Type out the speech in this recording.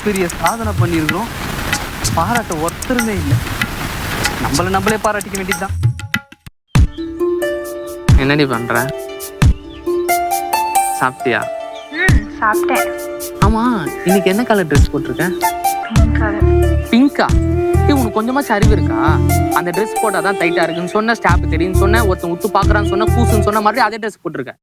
பெரிய சாதனை பண்ணியிருக்கிறோம். பாராட்ட ஒருத்தருமே இல்லை. நம்மளே பாராட்டிக்க வேண்டியதுதான். என்னடி பண்ற? சாப்பிட்டியா? சாப்பிட்டேன். ஆமா, இன்னைக்கு என்ன கலர் ட்ரெஸ் போட்டிருக்க? பிங்கா? உனக்கு கொஞ்சமாச்சும் அறிவு இருக்கா? அந்த ட்ரெஸ் போட்டாதான் டைட்டா இருக்குன்னு சொன்ன, ஸ்டாப் தெரியுன்னு சொன்ன, ஒருத்தன் உத்து பாக்குறான்னு சொன்ன, கூசுன்னு சொன்ன மாதிரி அதே ட்ரெஸ் போட்டிருக்க.